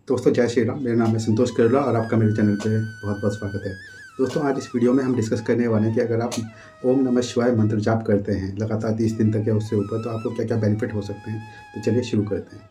दोस्तों जय श्री राम। मेरा नाम है संतोष केरला और आपका मेरे चैनल पे बहुत बहुत स्वागत है। दोस्तों आज इस वीडियो में हम डिस्कस करने वाले हैं कि अगर आप ओम नमः शिवाय मंत्र जाप करते हैं लगातार 30 दिन तक या उससे ऊपर तो आपको क्या क्या बेनिफिट हो सकते हैं। तो चलिए शुरू करते हैं।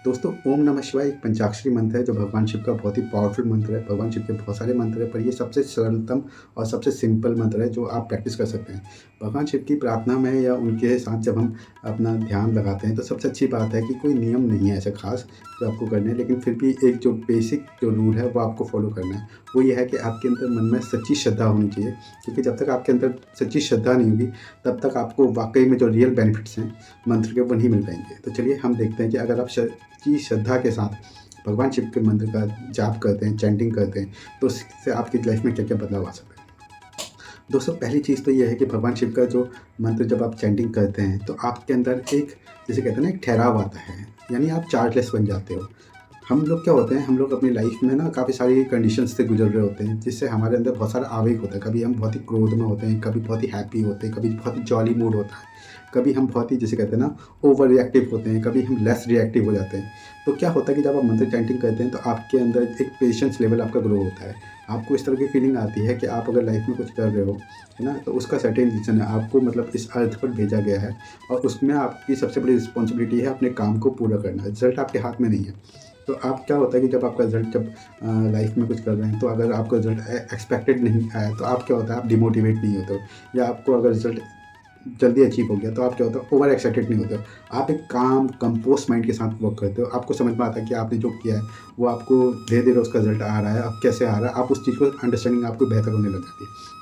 दोस्तों ओम नमः शिवाय एक पंचाक्षरी मंत्र है जो भगवान शिव का बहुत ही पावरफुल मंत्र है। भगवान शिव के बहुत सारे मंत्र है पर ये सबसे सरलतम और सबसे सिंपल मंत्र है जो आप प्रैक्टिस कर सकते हैं। भगवान शिव की प्रार्थना में या उनके साथ जब हम अपना ध्यान लगाते हैं तो सबसे अच्छी बात है कि कोई नियम नहीं है ऐसा खास जो आपको करना है, लेकिन फिर भी एक जो बेसिक जो रूल है वो आपको फॉलो करना है। वो ये है कि आपके अंदर मन में सच्ची श्रद्धा होनी चाहिए, क्योंकि जब तक आपके अंदर सच्ची श्रद्धा नहीं होगी तब तक आपको वाकई में जो रियल बेनिफिट्स हैं मंत्र के वो नहीं मिल पाएंगे। तो चलिए हम देखते हैं कि अगर आप की श्रद्धा के साथ भगवान शिव के मंत्र का जाप करते हैं, चैंटिंग करते हैं, तो उससे आपकी लाइफ में क्या क्या बदलाव आ सकते हैं। दोस्तों पहली चीज़ तो ये है कि भगवान शिव का जो मंत्र जब आप चैंटिंग करते हैं तो आपके अंदर एक, जैसे कहते हैं ना, एक ठहराव आता है, यानी आप चार्जलेस बन जाते हो। हम लोग क्या होते हैं, हम लोग अपनी लाइफ में ना काफ़ी सारी कंडीशंस से गुजर रहे होते हैं जिससे हमारे अंदर बहुत सारा आवेग होता है। कभी हम बहुत ही क्रोध में होते हैं, कभी बहुत ही हैप्पी होते हैं, कभी बहुत ही जॉली मूड होता है, कभी हम बहुत ही, जैसे कहते हैं ना, ओवर रिएक्टिव होते हैं, कभी हम लेस रिएक्टिव हो जाते हैं। तो क्या होता है कि जब आप मंत्र चैंटिंग करते हैं तो आपके अंदर एक पेशेंस लेवल आपका ग्रो होता है। आपको इस तरह की फीलिंग आती है कि आप अगर लाइफ में कुछ कर रहे हो, है ना, तो उसका सर्टेन रीज़न है, आपको मतलब इस अर्थ पर भेजा गया है और उसमें आपकी सबसे बड़ी रिस्पॉन्सिबिलिटी है अपने काम को पूरा करना। रिजल्ट आपके हाथ में नहीं है। तो आप क्या होता है कि जब आपका रिजल्ट, जब लाइफ में कुछ कर रहे हैं तो अगर आपका रिजल्ट एक्सपेक्टेड नहीं आया तो आप क्या होता है, आप डिमोटिवेट नहीं होते हो, या आपको अगर रिजल्ट जल्दी अचीव हो गया तो आप क्या होता है, ओवर एक्साइटेड नहीं होते हो। आप एक काम कंपोस्ट माइंड के साथ वर्क करते हो। आपको समझ में आता है कि आपने जो किया है वो आपको धीरे धीरे उसका रिजल्ट आ रहा है, अब कैसे आ रहा है, आप उस चीज़ को अंडरस्टैंडिंग आपको बेहतर होने लग जाती है।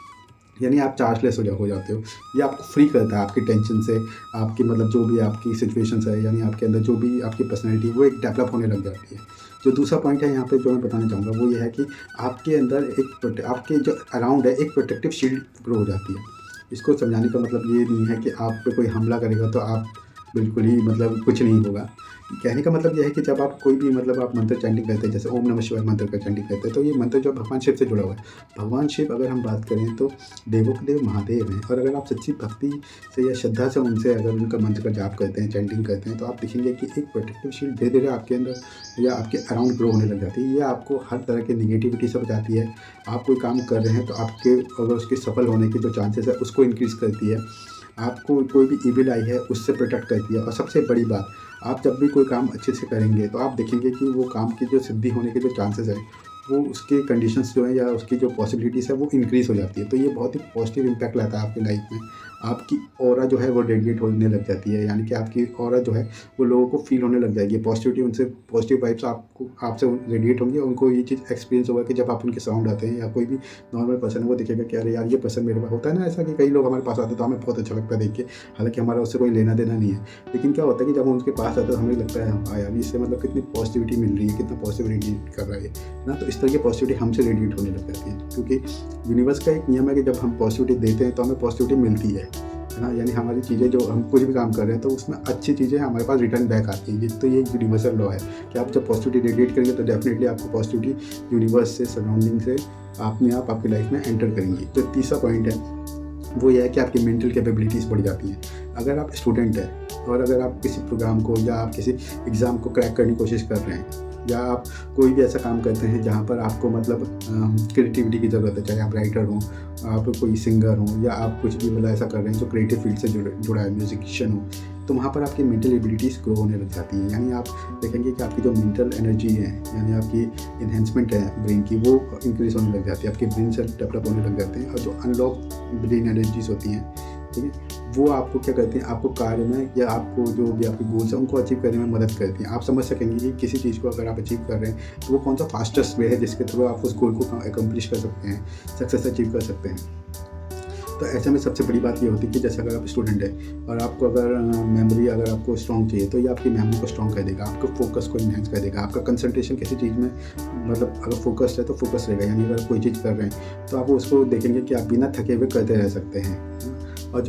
यानी आप चार्जलेस हो जाते हो। ये आपको फ्री करता है आपकी टेंशन से, आपकी मतलब जो भी आपकी सिचुएशंस है, यानी आपके अंदर जो भी आपकी पर्सनैलिटी वो एक डेवलप होने लग जाती है। जो दूसरा पॉइंट है यहाँ पे जो मैं बताना चाहूँगा वो ये है कि आपके अंदर एक आपके जो अराउंड है एक प्रोटेक्टिव शील्ड ग्रो हो जाती है। इसको समझाने का मतलब ये नहीं है कि आप पे कोई हमला करेगा तो आप बिल्कुल ही मतलब कुछ नहीं होगा। कहने का मतलब ये है कि जब आप कोई भी मतलब आप मंत्र चैंटिंग करते हैं, जैसे ओम नमः शिवाय मंत्र का चैंटिंग करते हैं, तो ये मंत्र जो भगवान शिव से जुड़ा हुआ है। भगवान शिव अगर हम बात करें तो देवों के देव महादेव हैं, और अगर आप सच्ची भक्ति से या श्रद्धा से उनसे अगर उनका मंत्र का जाप करते हैं, चैंटिंग करते हैं, तो आप देखेंगे कि एक प्रोटेक्टिव शील्ड धीरे धीरे आपके अंदर या आपके अराउंड ग्रो होने लग जाती है। ये आपको हर तरह की निगेटिविटी से बचाती है। आप कोई काम कर रहे हैं तो आपके अगर उसके सफल होने के जो चांसेस है उसको इंक्रीज़ करती है। आपको कोई भी इविल आई है उससे प्रोटेक्ट करती है। और सबसे बड़ी बात, आप जब भी कोई काम अच्छे से करेंगे तो आप देखेंगे कि वो काम की जो सिद्धि होने के जो चांसेस है वो उसके कंडीशंस जो है या उसकी जो पॉसिबिलिटीज़ है वो इंक्रीज़ हो जाती है। तो ये बहुत ही पॉजिटिव इम्पैक्ट लाता है आपकी लाइफ में। आपकी ऑरा जो है वो रेडिएट होने लग जाती है, यानी कि आपकी ऑरा जो है वो लोगों को फील होने लग जाएगी। पॉजिटिविटी उनसे, पॉजिटिव वाइब्स आपको आपसे रेडिएट होंगी। उनको ये चीज़ एक्सपीरियंस होगा कि जब आप उनके साउंड आते हैं या कोई भी नॉर्मल पर्सन है वो देखेगा कि अरे यार ये पर्सन मेरे पास होता है ना, ऐसा कि कई लोग हमारे पास आते हैं तो हमें बहुत अच्छा लगता है देख के, हालांकि हमारा उससे कोई लेना देना नहीं है। लेकिन क्या होता है कि जब हम उनके पास आते हैं तो हमें लगता है हाँ यार इससे मतलब कितनी पॉजिटिविटी मिल रही है, कितना पॉजिटिव रेडिएट कर रहा है ना। तो इस तरह की पॉजिटिविटी हमसे रेडिएट होने लग जाती है, क्योंकि यूनिवर्स का एक नियम है कि जब हम पॉजिटिविटी देते हैं तो हमें पॉजिटिविटी मिलती है ना। यानी हमारी चीज़ें जो हम कुछ भी काम कर रहे हैं तो उसमें अच्छी चीज़ें हमारे पास रिटर्न बैक आती हैं। तो ये एक यूनिवर्सल लॉ है कि आप जब पॉजिटिविटी रेडिएट करेंगे तो डेफिनेटली आपको पॉजिटिविटी यूनिवर्स से, सराउंडिंग से अपने आप आपकी लाइफ में एंटर करेंगी। तो तीसरा पॉइंट है वो ये है कि आपकी मेंटल कैपेबिलिटीज़ बढ़ जाती हैं। अगर आप स्टूडेंट हैं और अगर आप किसी प्रोग्राम को या आप किसी एग्ज़ाम को क्रैक करने की कोशिश कर रहे हैं, या आप कोई भी ऐसा काम करते हैं जहाँ पर आपको मतलब क्रिएटिविटी की ज़रूरत है, चाहे आप राइटर हों, आप कोई सिंगर हों, या आप कुछ भी मतलब ऐसा कर रहे हैं जो क्रिएटिव फील्ड से जुड़ा है, म्यूजिशियन हो, तो वहाँ पर आपकी मेंटल एबिलिटीज़ ग्रो होने लग जाती हैं। यानी आप देखेंगे कि आपकी जो मेंटल एनर्जी है, यानी आपकी इन्हेंसमेंट है ब्रेन की, वो इंक्रीज़ होने लग जाती है, आपके ब्रेन सेल डेवलप होने लग जाते हैं। और जो अनलॉक ब्रेन एनर्जीज होती हैं, ठीक है, वो आपको क्या करती हैं, आपको कार्य में या आपको जो भी आपके गोल्स हैं उनको अचीव करने में मदद करती हैं। आप समझ सकेंगे कि किसी चीज़ को अगर आप अचीव कर रहे हैं तो वो कौन सा फास्टेस्ट वे है जिसके थ्रू आप उस गोल को अकम्प्लिश कर सकते हैं, सक्सेस अचीव कर सकते हैं। तो ऐसे में सबसे बड़ी बात ये होती है कि जैसे अगर आप स्टूडेंट है और आपको अगर मेमोरी अगर आपको स्ट्रॉन्ग चाहिए तो ये आपकी मेमोरी को स्ट्रॉन्ग कर देगा, आपके फोकस को इन्हेंस कर देगा, आपका कंसंट्रेशन किसी चीज़ में मतलब अगर फोकस्ड है तो फोकस रहेगा। यानी अगर कोई चीज़ कर रहे हैं तो आप उसको देखेंगे कि आप बिना थके हुए करते रह सकते हैं। और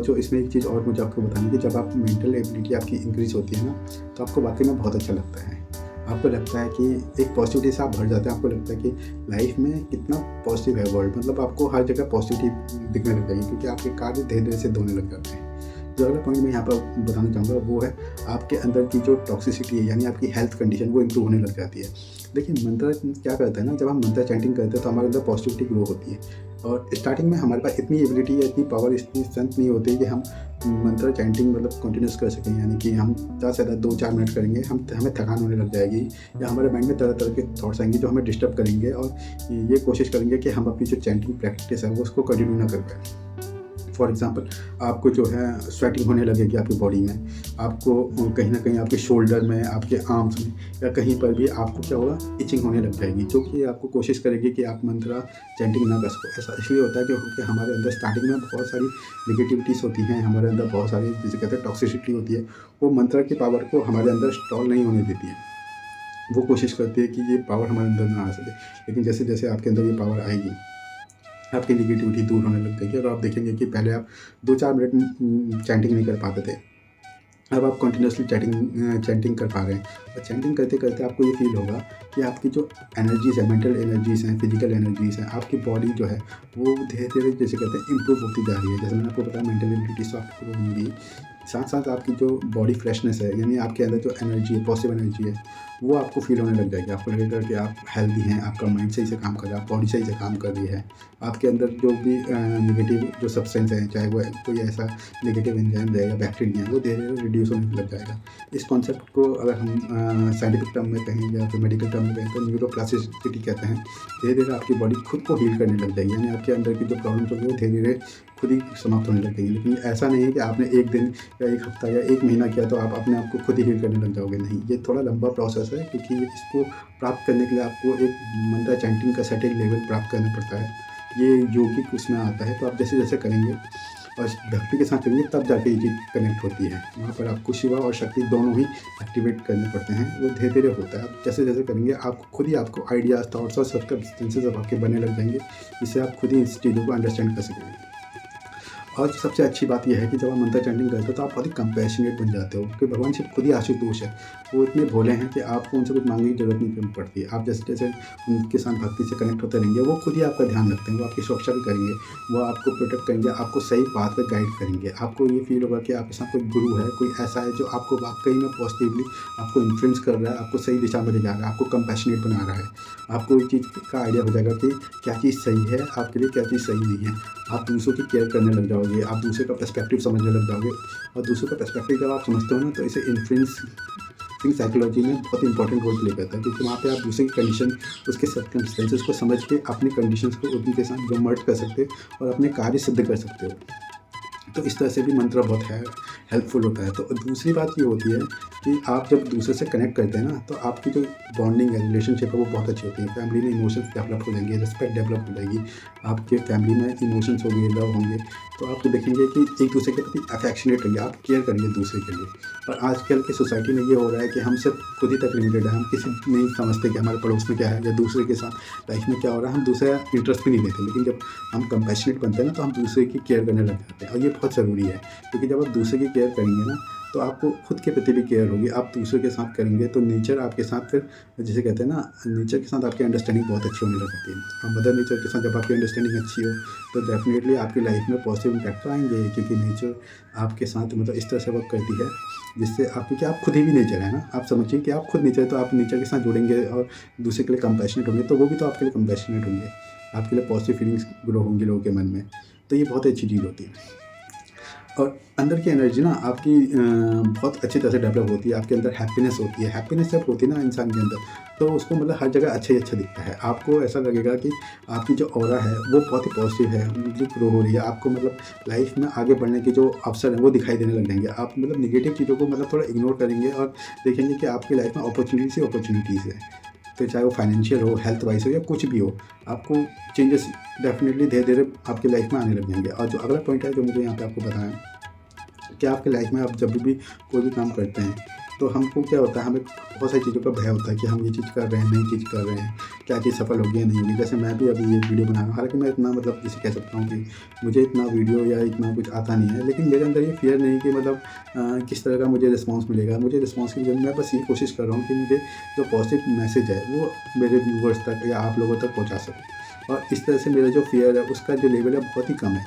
जो इसमें एक चीज़ और मुझे आपको बतानी कि जब आप मेंटल एबिलिटी आपकी इंक्रीज़ होती है ना, तो आपको वाकई में बहुत अच्छा लगता है। आपको लगता है कि एक पॉजिटिविटी से आप भर जाते हैं। आपको लगता है कि लाइफ में कितना पॉजिटिव है वर्ल्ड, मतलब आपको हर जगह पॉजिटिविटी दिखने लग जाएगी, क्योंकि आपके कार्य धीरे धीरे सिद्ध होने लग जाते हैं। जो अगला पॉइंट मैं यहाँ पर बताना चाहूँगा वो है आपके अंदर की जो टॉक्सिसिटी है, यानी आपकी हेल्थ कंडीशन वो इम्प्रूव होने लग जाती है। देखिए मंत्र क्या करता है ना, जब हम मंत्र चैंटिंग करते हैं तो हमारे अंदर पॉजिटिविटी ग्रो होती है, और स्टार्टिंग में हमारे पास इतनी एबिलिटी या इतनी पावर, इतनी स्ट्रेंथ नहीं होती कि हम मंत्र चैंटिंग मतलब कंटिन्यूस कर सकें, यानी कि हम ज़्यादा से ज़्यादा 2-4 मिनट करेंगे, हमें थकान होने लग जाएगी, या हमारे माइंड में तरह तरह के थॉट्स आएंगे जो हमें डिस्टर्ब करेंगे, और ये कोशिश करेंगे कि हम अपनी जो चैंटिंग प्रैक्टिस है वो उसको कंटिन्यू ना कर पाएँ। फॉर एग्ज़ाम्पल आपको जो है स्वेटिंग होने लगेगी आपकी बॉडी में, आपको कहीं ना कहीं आपके शोल्डर में, आपके आर्म्स में, या कहीं पर भी आपको क्या होगा, इचिंग होने लग जाएगी, जो कि आपको कोशिश करेगी कि आप मंत्र चैंटिंग ना कर सको। ऐसा इसलिए होता है क्योंकि हमारे अंदर स्टार्टिंग में बहुत सारी निगेटिविटीज़ होती हैं, हमारे अंदर बहुत सारी जिसे कहते हैं टॉक्सिसिटी होती है, वो मंत्र की पावर को हमारे अंदर स्टॉल नहीं होने देती है। वो कोशिश करती है कि ये पावर हमारे अंदर ना आ सके, लेकिन जैसे जैसे आपके अंदर ये पावर आएगी, आपकी निगेटिविटी दूर होने लग जाएगी, और आप देखेंगे कि पहले आप 2-4 मिनट चैंटिंग नहीं कर पाते थे, अब आप कंटिन्यूसली चैंटिंग कर पा रहे हैं, और चैंटिंग करते करते आपको ये फील होगा कि आपकी जो एनर्जीज़ है, मेंटल एनर्जीज़ हैं, फिजिकल एनर्जीज़ हैं, आपकी बॉडी जो है वो धीरे धीरे जैसे कहते हैं इम्प्रूव होती जा रही है। जैसे मैंने आपको बताया मेंटल एबिलिटीज़ तो आपको improve होंगी, साथ साथ आपकी जो बॉडी फ्रेशनेस है, यानी आपके अंदर जो एनर्जी है, पॉजिटिव एनर्जी है, वो आपको फील होने लग जाएगी। आपको लगेगा कि आप हेल्दी हैं, आपका माइंड सही से काम कर रहा है, बॉडी सही से काम कर रही है, आपके अंदर जो भी नेगेटिव जो सब्सटेंस है, चाहे वो कोई ऐसा नेगेटिव एंजाइम है या बैक्टीरिया है, वो धीरे धीरे रिड्यूस होने लग जाएगा। इस कॉन्सेप्ट को अगर हम साइंटिफिक टर्म में कहें या फिर मेडिकल टर्म में कहें तो न्यूरोप्लास्टिसिटी कहते हैं। धीरे धीरे आपकी बॉडी खुद को हील करने लग जाएगी, यानी आपके अंदर की जो प्रॉब्लम्स होगी वो धीरे धीरे खुद ही समाप्त होने लग जाएगी। लेकिन ऐसा नहीं है कि आपने एक दिन या एक हफ्ता या एक महीना किया तो आप अपने आप को खुद ही हील करने लग जाओगे, नहीं, ये थोड़ा लंबा प्रोसेस है, क्योंकि इसको प्राप्त करने के लिए आपको एक मंत्र चैंटिंग का सर्टेन लेवल प्राप्त करना पड़ता है। ये योगिक उसमें आता है, तो आप जैसे जैसे करेंगे और भक्ति के साथ करेंगे तब जाके ये चीज़ कनेक्ट होती है। वहाँ पर आपको शिवा और शक्ति दोनों ही एक्टिवेट करने पड़ते हैं, वो धीरे धीरे होता है। आप जैसे जैसे करेंगे आपको खुद ही आपको आइडियाज़, थॉट्स और सर्कमस्टेंसेस अब आपके बनने लग जाएंगे, जिससे आप खुद ही इस चीज़ों को अंडरस्टैंड कर सकेंगे। और सबसे अच्छी बात यह है कि जब आप मंत्र चैंटिंग करते हो तो आप बहुत ही कंपैशनेट बन जाते हो, क्योंकि भगवान शिव खुद ही आशुतोष है। वो इतने भोले हैं कि आपको उनसे कुछ मांगने की जरूरत नहीं पड़ती है। आप जैसे जैसे उनके साथ भक्ति से कनेक्ट होते रहेंगे, वो खुद ही आपका ध्यान रखते हैं, वो आपकी सुरक्षा भी करेंगे, वो आपको प्रोटेक्ट करेंगे, आपको सही बात पर गाइड करेंगे। आपको ये फील होगा कि आपके साथ कोई गुरु है, कोई ऐसा है जो आपको वाकई में पॉजिटिवली आपको इन्फ्लुएंस कर रहा है, आपको सही दिशा में ले जा रहा है, आपको कंपैशनेट बना रहा है। आपको इस चीज़ का आइडिया हो जाएगा कि क्या चीज़ सही है आपके लिए, क्या चीज़ सही नहीं है। आप दूसरों की केयर करने लग जाओगे, आप दूसरे का पर्सपेक्टिव समझने लग जाओगे, और दूसरों का पर्सपेक्टिव जब आप समझते हो ना तो इसे इन्फ्लुएंसिंग साइकोलॉजी में बहुत इंपॉर्टेंट रोल प्ले करता है, क्योंकि वहाँ पे आप दूसरे की कंडीशन, उसके सर्कमस्टेंसेस को समझ के अपनी कंडीशंस को उनके साथ मर्ज कर सकते हो और अपने कार्य सिद्ध कर सकते हो। तो इस तरह से भी मंत्र बहुत है हेल्पफुल होता है। तो दूसरी बात ये होती है कि आप जब दूसरे से कनेक्ट करते हैं ना, तो आपकी जो बॉन्डिंग है, रिलेशनशिप है, वो बहुत अच्छी होती है। फैमिली में इमोशंस डेवलप हो जाएंगे, रिस्पेक्ट डेवलप हो जाएगी, आपके फैमिली में इमोशंस होंगे, लव होंगे, तो आप देखेंगे कि एक दूसरे के प्रति अफेक्शनेट होंगे, आप केयर करेंगे दूसरे के लिए। और आजकल की सोसाइटी में ये हो रहा है कि हम सिर्फ खुद ही तक लिमिटेड है, हम किसी नहीं समझते कि हमारे पड़ोस में क्या है या दूसरे के साथ लाइफ में क्या हो रहा है, हम दूसरा इंटरेस्ट भी नहीं लेते। लेकिन जब हम कंपैशनेट बनते हैं ना, तो हम दूसरे की केयर करने लग जाते हैं, और ये बहुत ज़रूरी है, क्योंकि जब आप दूसरे की केयर करेंगे ना तो आपको खुद के प्रति भी केयर होगी। आप दूसरे के साथ करेंगे तो नेचर आपके साथ फिर, जिसे कहते हैं ना, नेचर के साथ आपकी अंडरस्टैंडिंग बहुत अच्छी होने लग जाती है। और मदर नेचर के साथ जब आपकी अंडरस्टैंडिंग अच्छी हो तो डेफिनेटली आपकी लाइफ में पॉजिटिव इम्पैक्ट आएंगे, क्योंकि नेचर आपके साथ मतलब इस तरह से वर्क करती है जिससे आप, क्योंकि आप खुद ही भी नेचर है ना, आप समझिए कि आप खुद नेचर है, तो आप नेचर के साथ जुड़ेंगे और दूसरे के लिए कंपैशनेट होंगे, तो वो भी तो आपके लिए कंपैशनेट होंगे, आपके लिए पॉजिटिव फीलिंग्स ग्रो होंगी लोगों के मन में। तो ये बहुत अच्छी चीज़ होती है। और अंदर की एनर्जी ना आपकी बहुत अच्छी तरह से डेवलप होती है, आपके अंदर हैप्पीनेस होती है। हैप्पीनेस जब होती है ना इंसान के अंदर, तो उसको मतलब हर जगह अच्छा ही अच्छा दिखता है। आपको ऐसा लगेगा कि आपकी जो ऑरा है वो बहुत ही पॉजिटिव है, जो ग्रो हो रही है। आपको मतलब लाइफ में आगे बढ़ने के जो अवसर हैं वो दिखाई देने लग जाएंगे। आप मतलब निगेटिव चीज़ों को मतलब थोड़ा इग्नोर करेंगे और देखेंगे कि आपकी लाइफ में अपॉर्चुनिटीज़ ही अपॉर्चुनिटीज़ है। तो चाहे वो फाइनेंशियल हो, हेल्थ वाइज हो, या कुछ भी हो, आपको चेंजेस डेफिनेटली धीरे धीरे आपकी लाइफ में आने लग जाएंगे। और जो अगला पॉइंट है जो मुझे यहाँ पे आपको बताया कि आपकी लाइफ में आप जब भी कोई भी काम करते हैं तो हमको क्या होता है, हमें बहुत सारी चीज़ों का भय होता है कि हम ये चीज़ कर रहे हैं, नई चीज़ कर रहे हैं, क्या चीज़ सफल होगी या नहीं होगी। जैसे मैं भी अभी ये वीडियो बना रहा हूँ, हालांकि मैं इतना मतलब जिसे कह सकता हूँ कि मुझे इतना वीडियो या इतना कुछ आता नहीं है, लेकिन मेरे अंदर ये फियर नहीं कि मतलब किस तरह का मुझे रिस्पॉन्स मिलेगा। मुझे रिस्पॉन्स की वजह मैं बस ये कोशिश कर रहा हूँ कि मुझे जो पॉजिटिव मैसेज है वो मेरे व्यूवर्स तक या आप लोगों तक पहुँचा सकूँ। और इस तरह से मेरा जो फ़ियर है उसका जो लेवल है बहुत ही कम है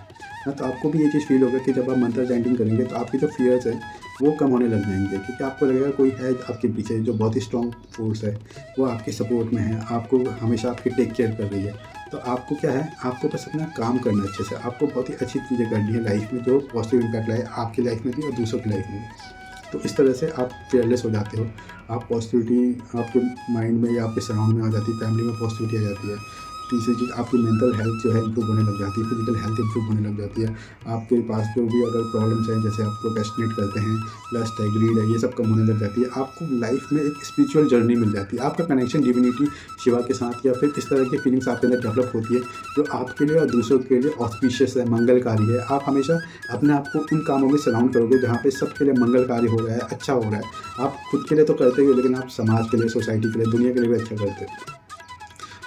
ना। तो आपको भी ये चीज़ फ़ील होगा कि जब आप मंत्र चैंटिंग करेंगे तो आपके जो फ़ियर्स है वो कम होने लग जाएंगे, क्योंकि आपको लगेगा कोई है आपके पीछे जो बहुत ही स्ट्रॉन्ग फोर्स है, वो आपके सपोर्ट में है, आपको हमेशा आपकी टेक केयर कर रही है। तो आपको क्या है, आपको बस अपना काम करना है अच्छे से, आपको बहुत ही अच्छी चीज़ें करनी है लाइफ में जो पॉजिटिव इम्पैक्ट लाए आपकी लाइफ में भी और दूसरों की लाइफ में भी। तो इस तरह से आप फेयरलेस हो जाते हो, आप पॉजिटिविटी आपके माइंड में या आपके सराउंड में आ जाती है, फैमिली में पॉजिटिविटी आ जाती है। तीसरी चीज़, आपकी मेंटल हेल्थ जो है इंप्रूव होने लग जाती है, फिजिकल हेल्थ इंप्रूव होने लग जाती है। आपके पास जो भी अगर प्रॉब्लम्स हैं, जैसे आप प्रोक्रेस्टिनेट करते हैं, लस्ट है, ग्रीड है, ये सब कम होने लग जाती है। आपको लाइफ में एक स्पिरिचुअल जर्नी मिल जाती है, आपका कनेक्शन डिविनिटी शिवा के साथ या फिर इस तरह की फीलिंग्स आपके अंदर डेवलप होती है जो आपके लिए और दूसरों के लिए ऑस्पिशियस है, मंगलकारी है। आप हमेशा अपने आप को उन कामों में सराउंड करोगे जहाँ पे सबके लिए मंगलकारी हो रहा है, अच्छा हो रहा है। आप खुद के लिए तो करते ही हो, लेकिन आप समाज के लिए, सोसाइटी के लिए, दुनिया के लिए भी अच्छा करते हो।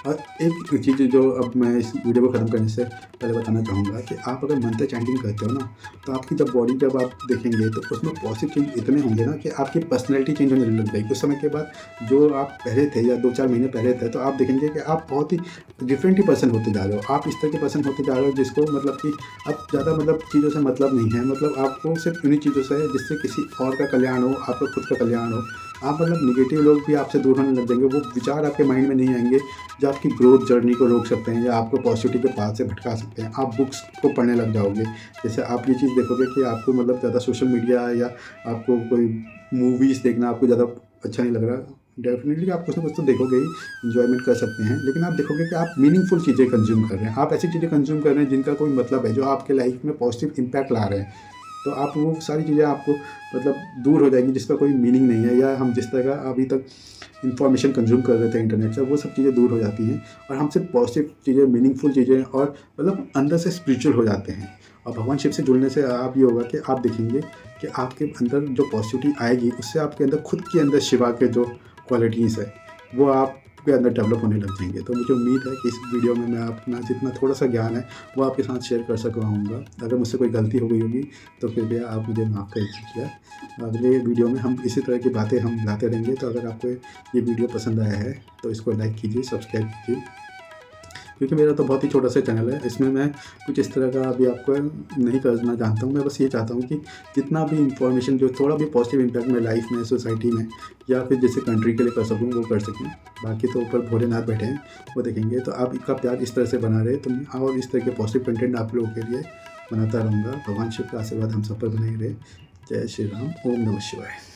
और एक चीज़ जो अब मैं इस वीडियो को ख़त्म करने से पहले बताना चाहूँगा कि आप अगर मंत्र चैंटिंग करते हो ना, तो आपकी जब बॉडी जब आप देखेंगे तो उसमें पॉजिटिव चेंज इतने होंगे ना कि आपकी पर्सनैलिटी चेंज होने लग जाएगी। कुछ समय के बाद जो आप पहले थे या 2-4 महीने पहले थे, तो आप देखेंगे कि आप बहुत ही डिफरेंट ही पर्सन होते जा रहे हो। आप इस तरह के पर्सन होते जा रहे हो जिसको मतलब कि अब ज़्यादा मतलब चीज़ों से मतलब नहीं है, मतलब आपको सिर्फ उन्हीं चीज़ों से है जिससे किसी और का कल्याण हो, आपका खुद का कल्याण हो। आप मतलब नेगेटिव लोग भी आपसे दूर होने लग जाएंगे, वो विचार आपके माइंड में नहीं आएंगे जो आपकी ग्रोथ जर्नी को रोक सकते हैं या आपको पॉजिटिविटी के पाथ से भटका सकते हैं। आप बुक्स को पढ़ने लग जाओगे। जैसे आप ये चीज़ देखोगे कि आपको मतलब ज़्यादा सोशल मीडिया या आपको कोई मूवीज़ देखना आपको ज़्यादा अच्छा नहीं लग रहा, डेफिनेटली आप कुछ ना कुछ तो देखोगे ही, इन्जॉयमेंट कर सकते हैं, लेकिन आप देखोगे कि आप मीनिंगफुल चीज़ें कंज्यूम कर रहे हैं, आप ऐसी चीज़ें कंज्यूम कर रहे हैं जिनका कोई मतलब है, जो आपके लाइफ में पॉजिटिव इम्पैक्ट ला रहे हैं। तो आप वो सारी चीज़ें आपको मतलब दूर हो जाएंगी जिसका कोई मीनिंग नहीं है, या हम जिस तरह का अभी तक इन्फॉर्मेशन कंज्यूम कर रहे थे इंटरनेट से, वो सब चीज़ें दूर हो जाती हैं और हम सिर्फ पॉजिटिव चीज़ें, मीनिंगफुल चीज़ें और मतलब अंदर से स्पिरिचुअल हो जाते हैं। और भगवान शिव से जुड़ने से आप ये होगा कि आप देखेंगे कि आपके अंदर जो पॉजिटिविटी आएगी उससे आपके अंदर खुद के अंदर शिवा के जो क्वालिटीज़ है वो आपके अंदर डेवलप होने लग जाएंगे। तो मुझे उम्मीद है कि इस वीडियो में मैं अपना जितना थोड़ा सा ज्ञान है वो आपके साथ शेयर कर सका हूँगा। अगर मुझसे कोई गलती हो गई होगी तो कृपया आप मुझे माफ़ कर दीजिएगा। अगले वीडियो में हम इसी तरह की बातें हम लाते रहेंगे। तो अगर आपको ये वीडियो पसंद आया है तो इसको लाइक कीजिए, सब्सक्राइब कीजिए, क्योंकि मेरा तो बहुत ही छोटा सा चैनल है, इसमें मैं कुछ इस तरह का अभी आपको नहीं करना जानता हूँ। मैं बस ये चाहता हूँ कि जितना भी इंफॉर्मेशन जो थोड़ा भी पॉजिटिव इम्पैक्ट मैं लाइफ में, सोसाइटी में या फिर जैसे कंट्री के लिए कर सकूँ वो कर सकूँ। बाकी तो ऊपर भोलेनाथ बैठे हैं, वो देखेंगे। तो आप इसका प्यार इस तरह से बना रहे तो मैं और इस तरह के पॉजिटिव कंटेंट आप लोगों के लिए बनाता रहूँगा। भगवान शिव का आशीर्वाद हम सब पर बने रहे। जय श्री राम, ओम नमः शिवाय।